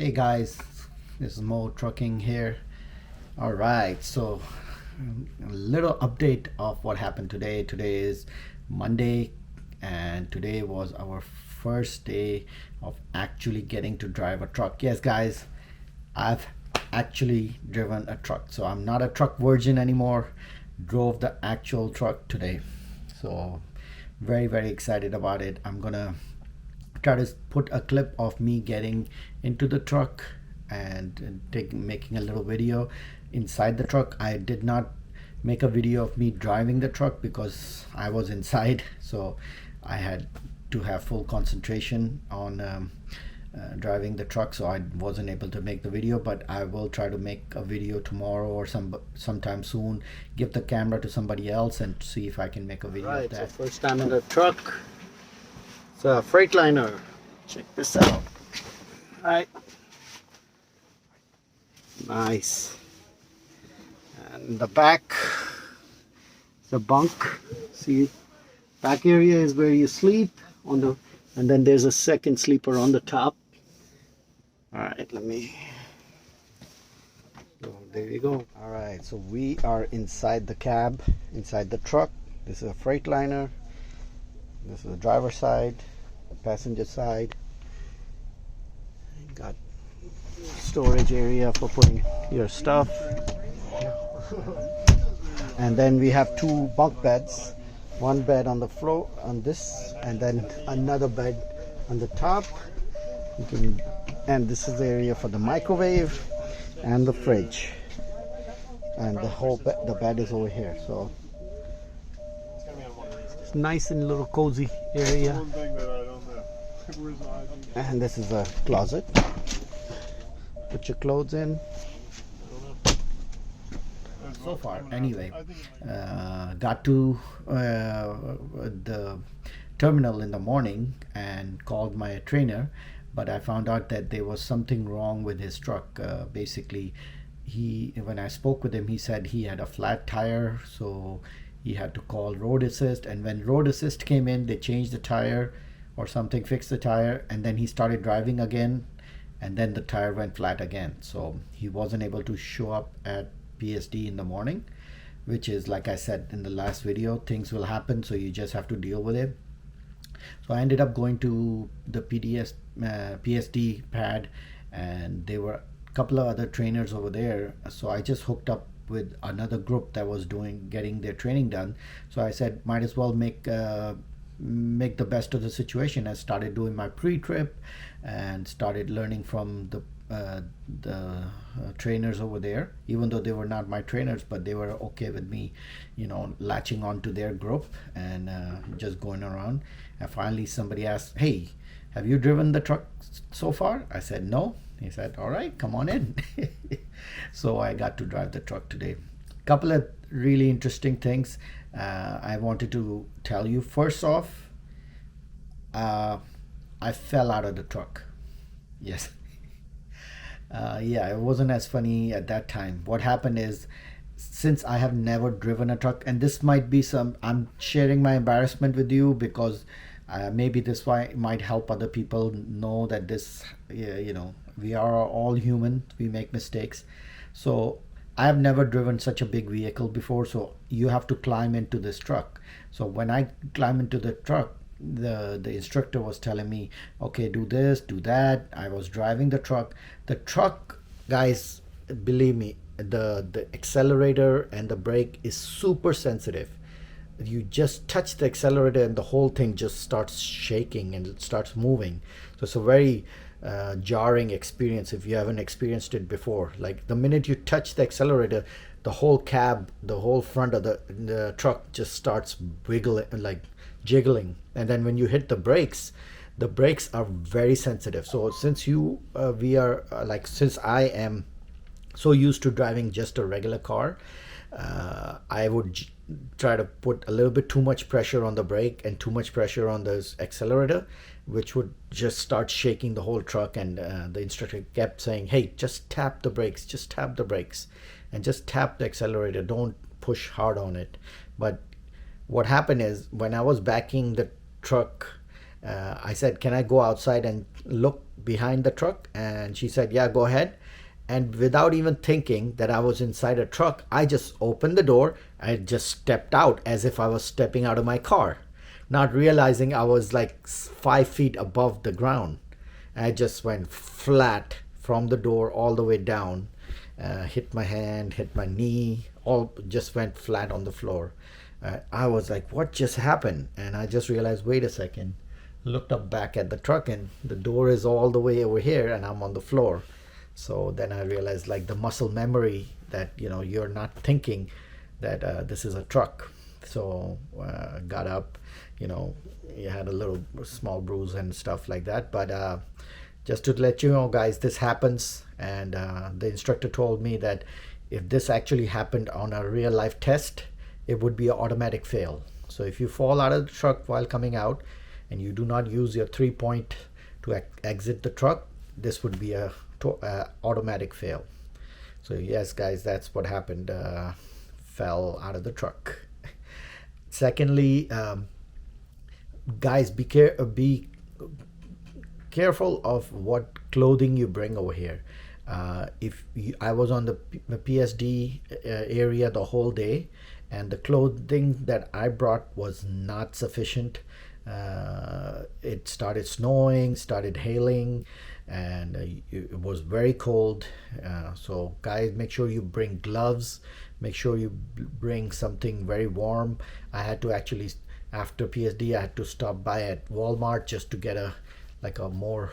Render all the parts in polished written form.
Hey guys, this is Mo Trucking here. All right, so a little update of what happened today. Today is Monday, and today was our first day of actually getting to drive a truck. Yes, guys, I've actually driven a truck, so I'm not a truck virgin anymore. Drove the actual truck today, so very excited about it. I'm gonna try to put a clip of me getting into the truck and making a little video inside the truck. I did not make a video of me driving the truck because I was inside, so I had to have full concentration on driving the truck, so I wasn't able to make the video. But I will try to make a video tomorrow or sometime soon, give the camera to somebody else and see if I can make a video of that. So first time in the truck. It's a Freightliner. Check this out. All right. Nice. And the back, the bunk. See, back area is where you sleep on the, and then there's a second sleeper on the top. All right, let me. Oh, there you go. All right, so we are inside the cab, inside the truck. This is a Freightliner. This is the driver's side, passenger side. Got storage area for putting your stuff. And then we have two bunk beds. One bed on the floor on this, and then another bed on the top. You can, and this is the area for the microwave and the fridge. And the whole the bed is over here. So nice and little cozy area. And this is a closet. Put your clothes in. So far, anyway, got to the terminal in the morning and called my trainer, but I found out that there was something wrong with his truck. Basically, when I spoke with him, he said he had a flat tire, so he had to call road assist, and when road assist came in, they changed the tire or something, fixed the tire, and then he started driving again, and then the tire went flat again. So he wasn't able to show up at PSD in the morning, which is, like I said in the last video, things will happen, so you just have to deal with it. So I ended up going to the PSD pad, and there were a couple of other trainers over there, so I just hooked up with another group that was getting their training done. So I said might as well make the best of the situation. I started doing my pre-trip and started learning from the trainers over there, even though they were not my trainers, but they were okay with me, latching on to their group and just going around. And finally somebody asked, "Hey, have you driven the truck so far?" I said no. He said, "All right, come on in." So I got to drive the truck today. Couple of really interesting things I wanted to tell you. First off, I fell out of the truck. Yes. Yeah, it wasn't as funny at that time. What happened is, since I have never driven a truck, and this might be I'm sharing my embarrassment with you because maybe this might help other people know that this, we are all human, we make mistakes. So I have never driven such a big vehicle before, so you have to climb into this truck. So when I climb into the truck, the instructor was telling me, okay, do this, do that. I was driving the truck. The truck, guys, believe me, the accelerator and the brake is super sensitive. You just touch the accelerator and the whole thing just starts shaking and it starts moving. So it's a very jarring experience if you haven't experienced it before. Like the minute you touch the accelerator, the whole cab, the whole front of the truck just starts wiggling, like jiggling. And then when you hit the brakes are very sensitive. So since since I am so used to driving just a regular car, I would try to put a little bit too much pressure on the brake and too much pressure on the accelerator, which would just start shaking the whole truck. And the instructor kept saying, "Hey, just tap the brakes, just tap the brakes, and just tap the accelerator. Don't push hard on it." But what happened is, when I was backing the truck, I said, "Can I go outside and look behind the truck, and she said, yeah, go ahead. And without even thinking that I was inside a truck, I just opened the door. I just stepped out as if I was stepping out of my car, not realizing I was like 5 feet above the ground. I just went flat from the door all the way down, hit my hand, hit my knee, all just went flat on the floor. I was like, what just happened? And I just realized, wait a second, looked up back at the truck, and the door is all the way over here and I'm on the floor. So then I realized, like, the muscle memory that, you know, you're not thinking that this is a truck. So got up, you know, you had a little small bruise and stuff like that. But just to let you know, guys, this happens. And the instructor told me that if this actually happened on a real life test, it would be an automatic fail. So if you fall out of the truck while coming out and you do not use your 3-point to exit the truck, this would be a automatic fail. So yes, guys, that's what happened. Fell out of the truck. Secondly, guys, be careful of what clothing you bring over here. I was on the PSD area the whole day, and the clothing that I brought was not sufficient. It started snowing, started hailing, and it was very cold. So guys, make sure you bring gloves, make sure you bring something very warm. I had to actually, after PSD, I had to stop by at Walmart just to get a more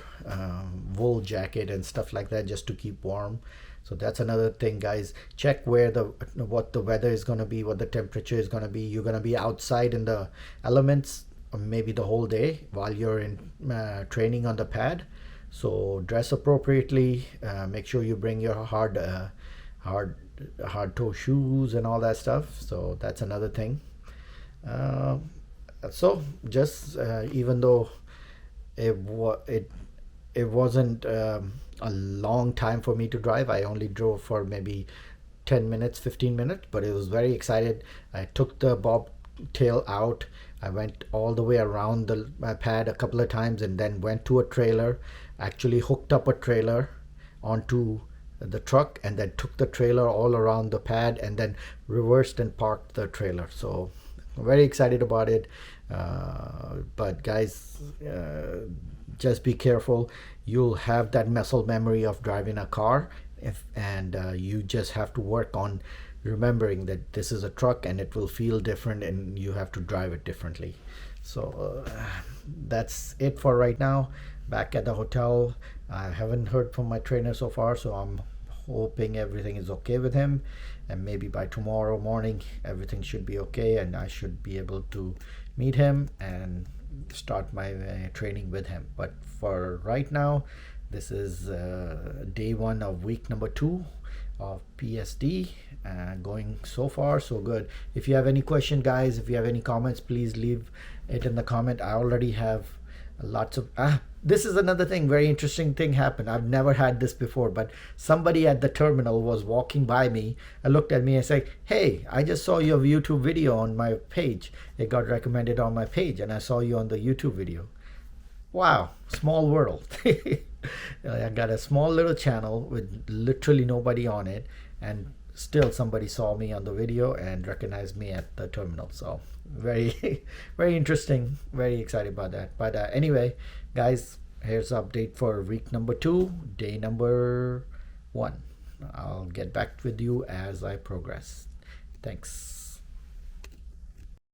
wool jacket and stuff like that, just to keep warm. So that's another thing, guys. Check what the weather is going to be, what the temperature is going to be. You're going to be outside in the elements maybe the whole day while you're in training on the pad. So dress appropriately. Make sure you bring your hard toe shoes and all that stuff. So that's another thing. So just even though it wasn't a long time for me to drive, I only drove for maybe 10 minutes, 15 minutes, but it was very excited. I took the bobtail out. I went all the way around the pad a couple of times, and then went to a trailer, actually hooked up a trailer onto the truck, and then took the trailer all around the pad, and then reversed and parked the trailer. So I'm very excited about it. But guys, just be careful. You'll have that muscle memory of driving a car, and you just have to work on remembering that this is a truck and it will feel different, and you have to drive it differently. So that's it for right now. Back at the hotel, I haven't heard from my trainer so far, so I'm hoping everything is okay with him, and maybe by tomorrow morning everything should be okay, and I should be able to meet him and start my training with him. But for right now, this is day 1 of week number 2 of PSD. Going so far so good. If you have any question, guys, if you have any comments, please leave it in the comment. I already have lots of this is another thing, very interesting thing happened. I've never had this before, but somebody at the terminal was walking by me and looked at me and said, hey, I just saw your YouTube video on my page. It got recommended on my page, and I saw you on the YouTube video. Wow, small world. I got a small little channel with literally nobody on it, and still somebody saw me on the video and recognized me at the terminal. So very very interesting, very excited about that. But anyway, guys, here's the update for week number 2, day number 1. I'll get back with you as I progress. Thanks.